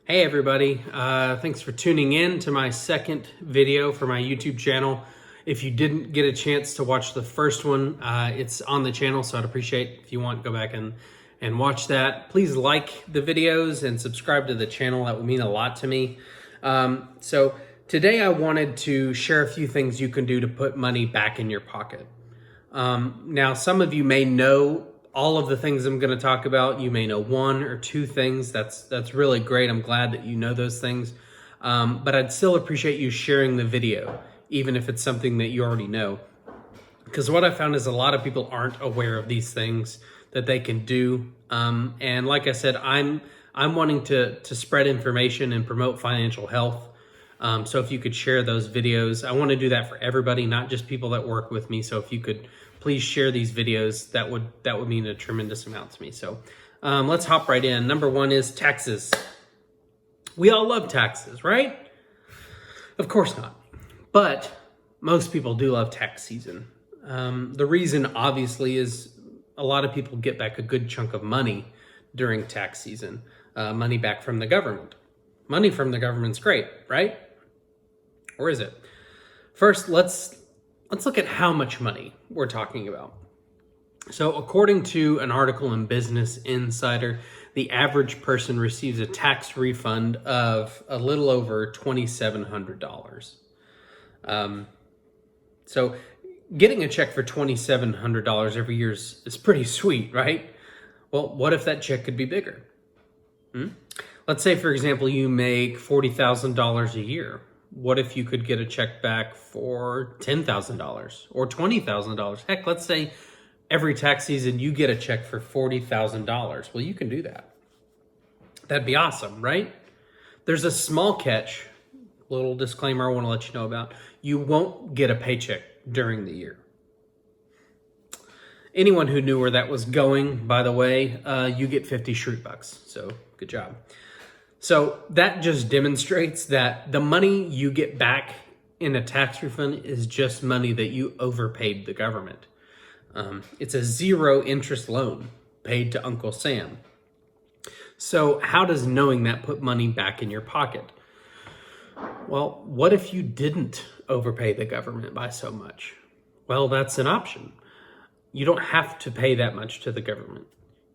Hey everybody, thanks for tuning in to my second video for my YouTube channel. If you didn't get a chance to watch the first one, it's on the channel, so I'd appreciate if you want to go back and watch that. Please like the videos and subscribe to the channel. That would mean a lot to me. So today I wanted to share a few things you can do to put money back in your pocket. Now, some of you may know all of the things I'm going to talk about. You may know one or two things. That's really great. I'm glad that you know those things. But I'd still appreciate you sharing the video, even if it's something that you already know. Because what I found is a lot of people aren't aware of these things that they can do. And like I said, I'm wanting to spread information and promote financial health. So if you could share those videos, I want to do that for everybody, not just people that work with me. So if you could please share these videos, that would mean a tremendous amount to me. So let's hop right in. Number one is taxes. We all love taxes, right? Of course not. But most people do love tax season. The reason obviously is a lot of people get back a good chunk of money during tax season, money back from the government. Money from the government's great, right? Or is it? First, let's look at how much money we're talking about. So according to an article in Business Insider, the average person receives a tax refund of a little over $2,700. So getting a check for $2,700 every year is pretty sweet, right? Well, what if that check could be bigger? Let's say, for example, you make $40,000 a year. What if you could get a check back for $10,000 or $20,000? Heck, let's say every tax season you get a check for $40,000. Well, you can do that. That'd be awesome, right? There's a small catch, little disclaimer I want to let you know about. You won't get a paycheck during the year. Anyone who knew where that was going, by the way, you get 50 Shroot bucks. So good job. So that just demonstrates that the money you get back in a tax refund is just money that you overpaid the government. It's a zero interest loan paid to Uncle Sam. So how does knowing that put money back in your pocket? Well, what if you didn't overpay the government by so much? Well, that's an option. You don't have to pay that much to the government.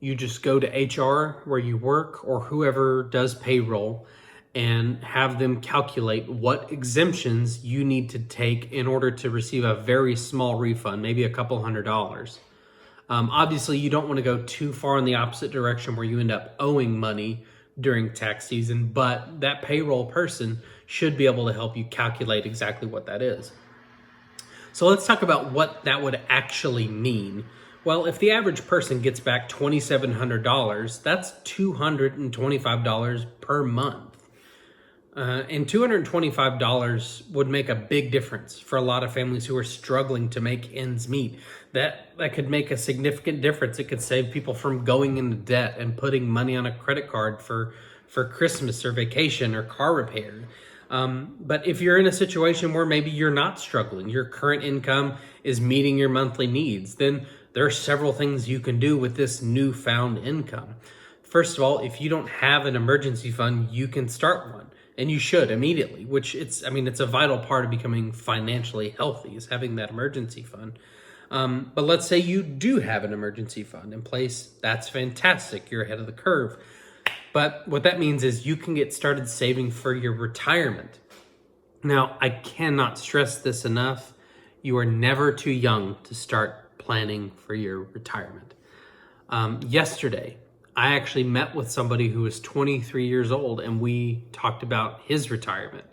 You just go to HR where you work or whoever does payroll and have them calculate what exemptions you need to take in order to receive a very small refund, maybe a couple $100. Obviously, you don't want to go too far in the opposite direction where you end up owing money during tax season, but that payroll person should be able to help you calculate exactly what that is. So let's talk about what that would actually mean. Well, if the average person gets back $2,700, that's $225 per month. And $225 would make a big difference for a lot of families who are struggling to make ends meet. That could make a significant difference. It could save people from going into debt and putting money on a credit card for Christmas or vacation or car repair. But if you're in a situation where maybe you're not struggling, your current income is meeting your monthly needs, then there are several things you can do with this newfound income. First of all, if you don't have an emergency fund, you can start one, and you should immediately, which it's a vital part of becoming financially healthy is having that emergency fund. But let's say you do have an emergency fund in place. That's fantastic. You're ahead of the curve. But what that means is you can get started saving for your retirement. Now, I cannot stress this enough. You are never too young to start planning for your retirement. Yesterday, I actually met with somebody who was 23 years old and we talked about his retirement.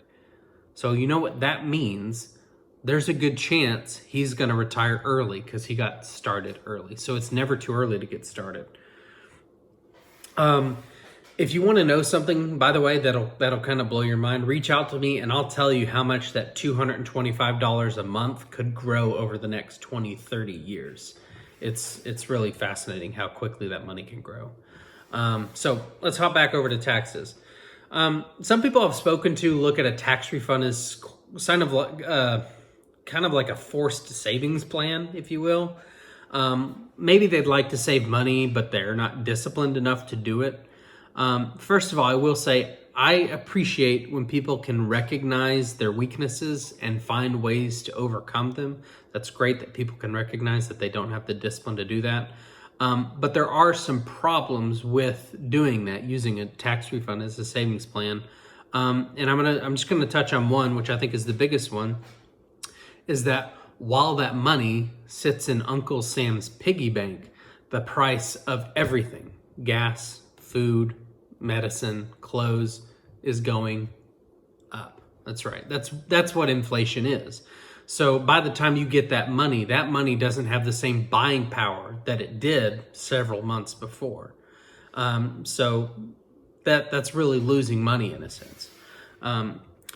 So you know what that means? There's a good chance he's going to retire early because he got started early. So it's never too early to get started. If you want to know something, by the way, that'll kind of blow your mind, reach out to me and I'll tell you how much that $225 a month could grow over the next 20, 30 years. It's really fascinating how quickly that money can grow. So let's hop back over to taxes. Some people I've spoken to look at a tax refund as kind of like a forced savings plan, if you will. Maybe they'd like to save money, but they're not disciplined enough to do it. First of all, I will say I appreciate when people can recognize their weaknesses and find ways to overcome them. That's great that people can recognize that they don't have the discipline to do that. But there are some problems with doing that, using a tax refund as a savings plan. And I'm just gonna touch on one, which I think is the biggest one, is that while that money sits in Uncle Sam's piggy bank, the price of everything, gas, food, medicine, clothes, is going up. That's right. That's what inflation is. So by the time you get that money doesn't have the same buying power that it did several months before. So that's really losing money in a sense.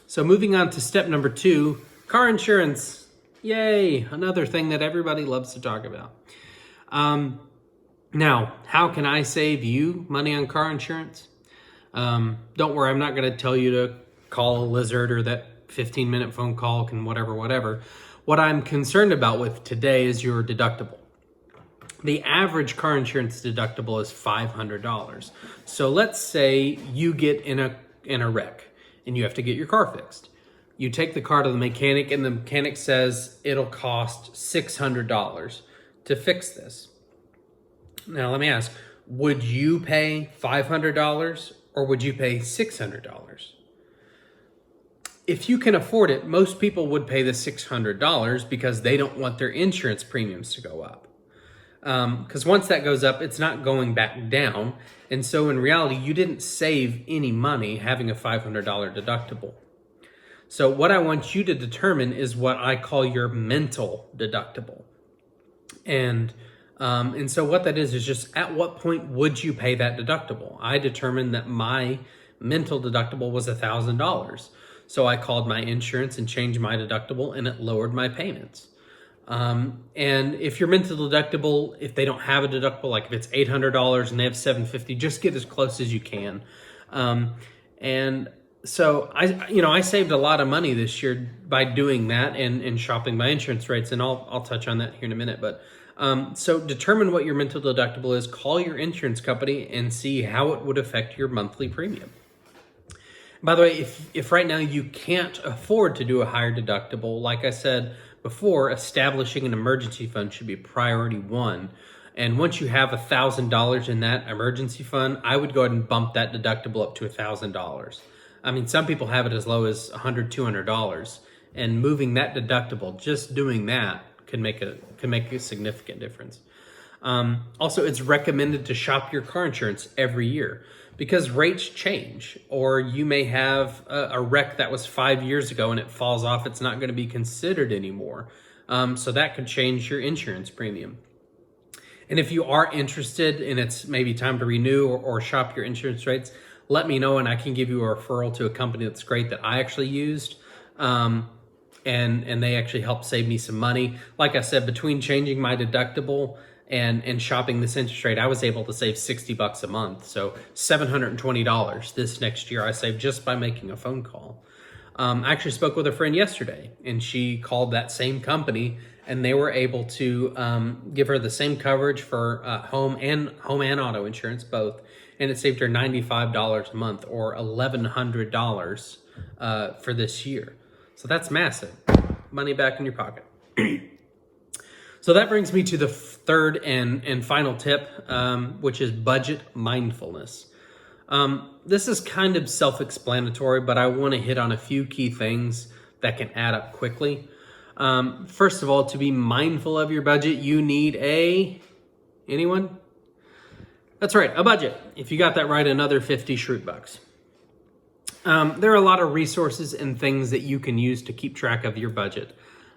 So moving on to step number 2, car insurance. Yay, another thing that everybody loves to talk about. Now, how can I save you money on car insurance? Don't worry, I'm not going to tell you to call a Lizard or that 15-minute phone call can whatever. What I'm concerned about with today is your deductible. The average car insurance deductible is $500. So let's say you get in a wreck and you have to get your car fixed. You take the car to the mechanic and the mechanic says it'll cost $600 to fix this. Now let me ask, would you pay $500 or would you pay $600? If you can afford it, most people would pay the $600 because they don't want their insurance premiums to go up. Because once that goes up, it's not going back down. And so in reality, you didn't save any money having a $500 deductible. So what I want you to determine is what I call your mental deductible. And so what that is just at what point would you pay that deductible? I determined that my mental deductible was $1,000. So I called my insurance and changed my deductible and it lowered my payments. And if your mental deductible, if they don't have a deductible, like if it's $800 and they have $750, just get as close as you can. And so I saved a lot of money this year by doing that and shopping my insurance rates. And I'll touch on that here in a minute, but so determine what your mental deductible is, call your insurance company and see how it would affect your monthly premium. By the way, if right now you can't afford to do a higher deductible, like I said before, establishing an emergency fund should be priority 1. And once you have $1,000 in that emergency fund, I would go ahead and bump that deductible up to $1,000. I mean, some people have it as low as $100, $200, and moving that deductible, just doing that, can make a significant difference. Also, it's recommended to shop your car insurance every year because rates change, or you may have a wreck that was 5 years ago and it falls off. It's not going to be considered anymore. So that could change your insurance premium. And if you are interested and it's maybe time to renew or shop your insurance rates, let me know and I can give you a referral to a company that's great that I actually used. And they actually helped save me some money. Like I said, between changing my deductible and shopping this interest rate, I was able to save $60 a month. So $720 this next year I saved just by making a phone call. I actually spoke with a friend yesterday and she called that same company and they were able to give her the same coverage for home and auto insurance, both. And it saved her $95 a month or $1,100 for this year. So that's massive. Money back in your pocket. So that brings me to the third and final tip, which is budget mindfulness. This is kind of self-explanatory, but I want to hit on a few key things that can add up quickly. First of all, to be mindful of your budget, you need anyone? That's right, a budget. If you got that right, another 50 Schrute bucks. There are a lot of resources and things that you can use to keep track of your budget.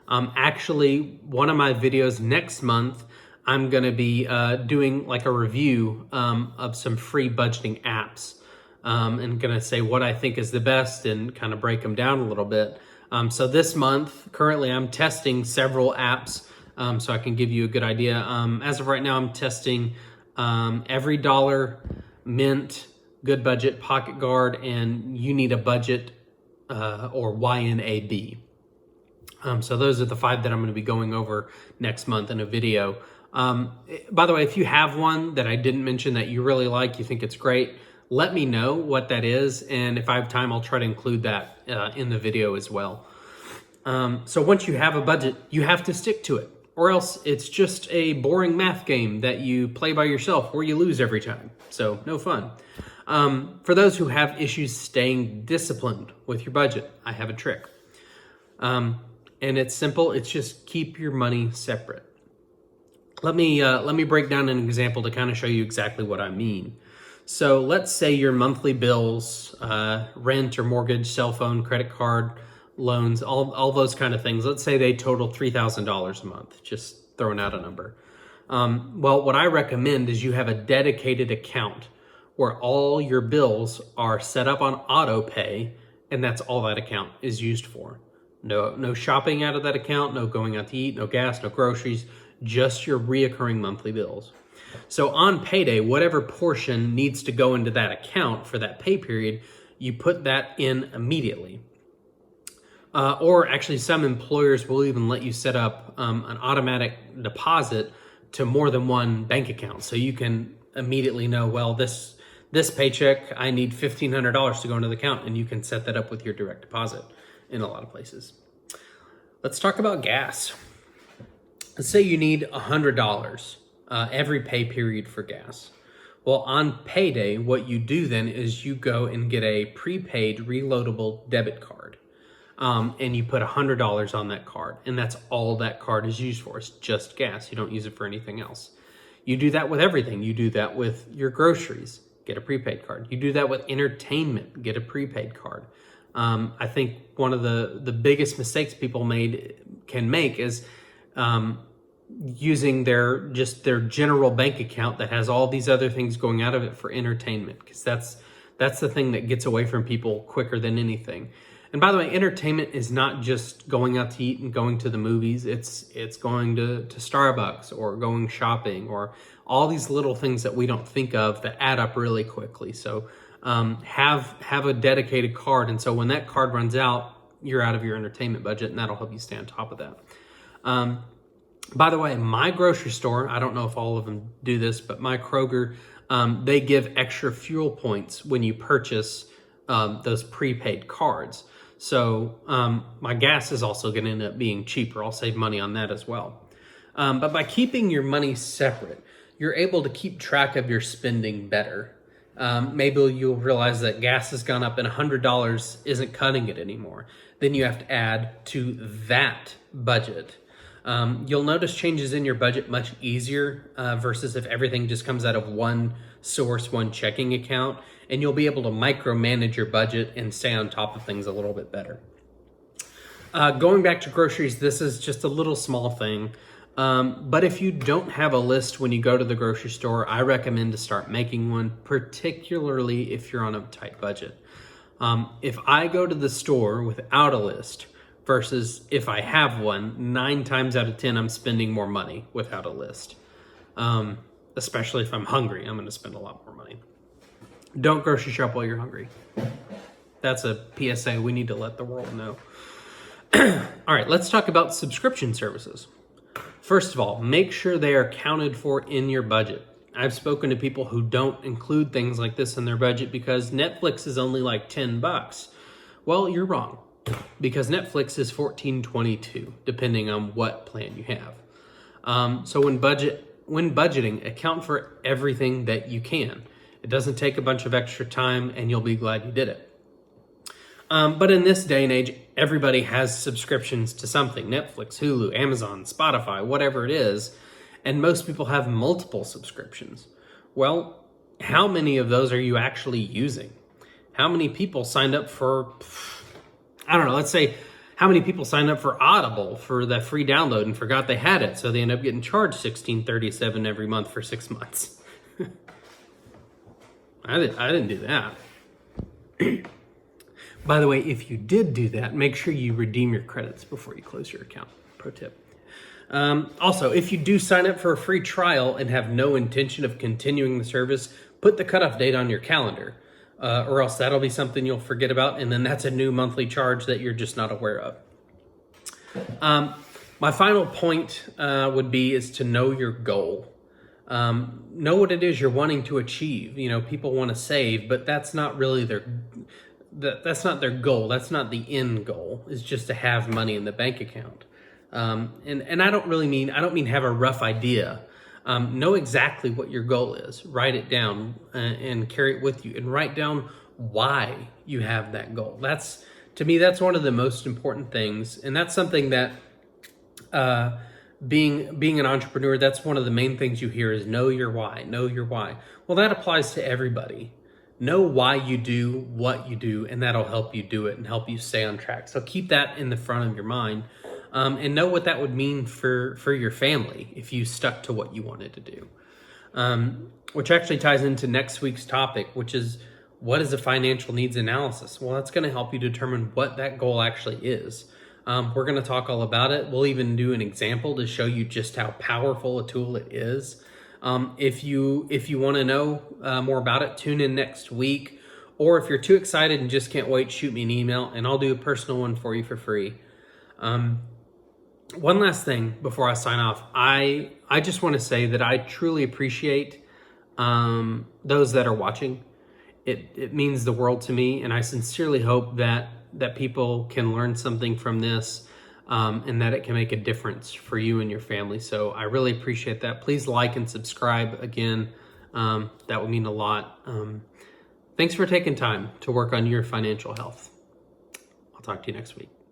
Actually, one of my videos next month, I'm going to be doing like a review of some free budgeting apps and going to say what I think is the best and kind of break them down a little bit. So this month, currently I'm testing several apps so I can give you a good idea. As of right now, I'm testing EveryDollar, Mint, Good Budget, Pocket Guard, and You Need a Budget or YNAB. So those are the 5 that I'm going to be going over next month in a video. By the way, if you have one that I didn't mention that you really like, you think it's great, let me know what that is. And if I have time, I'll try to include that in the video as well. So once you have a budget, you have to stick to it, or else it's just a boring math game that you play by yourself where you lose every time. So no fun. For those who have issues staying disciplined with your budget, I have a trick. And it's simple. It's just keep your money separate. Let me break down an example to kind of show you exactly what I mean. So let's say your monthly bills, rent or mortgage, cell phone, credit card, loans, all those kind of things. Let's say they total $3,000 a month, just throwing out a number. Well, what I recommend is you have a dedicated account where all your bills are set up on auto pay, and that's all that account is used for. No shopping out of that account, no going out to eat, no gas, no groceries, just your reoccurring monthly bills. So on payday, whatever portion needs to go into that account for that pay period, you put that in immediately. Or actually, some employers will even let you set up an automatic deposit to more than one bank account. So you can immediately know, well, this paycheck, I need $1,500 to go into the account, and you can set that up with your direct deposit in a lot of places. Let's talk about gas. Let's say you need $100 every pay period for gas. Well, on payday, what you do then is you go and get a prepaid reloadable debit card. And you put $100 on that card, and that's all that card is used for. It's just gas. You don't use it for anything else. You do that with everything. You do that with your groceries, get a prepaid card. You do that with entertainment, get a prepaid card. I think one of the biggest mistakes people can make is using their general bank account that has all these other things going out of it for entertainment, because that's the thing that gets away from people quicker than anything. And by the way, entertainment is not just going out to eat and going to the movies. It's going to Starbucks or going shopping or all these little things that we don't think of that add up really quickly. So have a dedicated card. And so when that card runs out, you're out of your entertainment budget, and that'll help you stay on top of that. By the way, my grocery store, I don't know if all of them do this, but my Kroger, they give extra fuel points when you purchase those prepaid cards. So my gas is also going to end up being cheaper. I'll save money on that as well. But by keeping your money separate, you're able to keep track of your spending better. Maybe you'll realize that gas has gone up and $100 isn't cutting it anymore. Then you have to add to that budget. You'll notice changes in your budget much easier versus if everything just comes out of one source, one checking account, and you'll be able to micromanage your budget and stay on top of things a little bit better. Going back to groceries, this is just a little small thing. But if you don't have a list when you go to the grocery store, I recommend to start making one, particularly if you're on a tight budget. If I go to the store without a list versus if I have one, 9 times out of 10, I'm spending more money without a list. Especially if I'm hungry, I'm going to spend a lot more money. Don't grocery shop while you're hungry. That's a PSA we need to let the world know. All right, let's talk about subscription services. First of all, make sure they are accounted for in your budget. I've spoken to people who don't include things like this in their budget because Netflix is only like $10. Well, you're wrong, because Netflix is $14.22, depending on what plan you have. So when budgeting, account for everything that you can. It doesn't take a bunch of extra time, and you'll be glad you did it. But in this day and age, everybody has subscriptions to something. Netflix, Hulu, Amazon, Spotify, whatever it is. And most people have multiple subscriptions. Well, how many of those are you actually using? How many people signed up for, I don't know, let's say, how many people signed up for Audible for the free download and forgot they had it, so they end up getting charged $16.37 every month for 6 months? I didn't do that. By the way, if you did do that, make sure you redeem your credits before you close your account. Pro tip. Also, if you do sign up for a free trial and have no intention of continuing the service, put the cutoff date on your calendar, or else that'll be something you'll forget about, and then that's a new monthly charge that you're just not aware of. My final point is to know your goal. Know what it is you're wanting to achieve. You know, people want to save, but that's not really that's not their goal. That's not the end goal. Is just to have money in the bank account. And I don't mean have a rough idea. Know exactly what your goal is. Write it down and carry it with you, and write down why you have that goal. To me, that's one of the most important things, and that's something that being an entrepreneur, that's one of the main things you hear is know your why. Know your why. Well, that applies to everybody. Know why you do what you do, and that'll help you do it and help you stay on track. So keep that in the front of your mind, and know what that would mean for your family if you stuck to what you wanted to do. Which actually ties into next week's topic, which is, what is a financial needs analysis? Well, that's going to help you determine what that goal actually is. We're going to talk all about it. We'll even do an example to show you just how powerful a tool it is. If you want to know more about it, tune in next week. Or if you're too excited and just can't wait, shoot me an email and I'll do a personal one for you for free. One last thing before I sign off. I just want to say that I truly appreciate those that are watching. It means the world to me, and I sincerely hope that people can learn something from this, and that it can make a difference for you and your family. So I really appreciate that. Please like and subscribe again. That would mean a lot. Thanks for taking time to work on your financial health. I'll talk to you next week.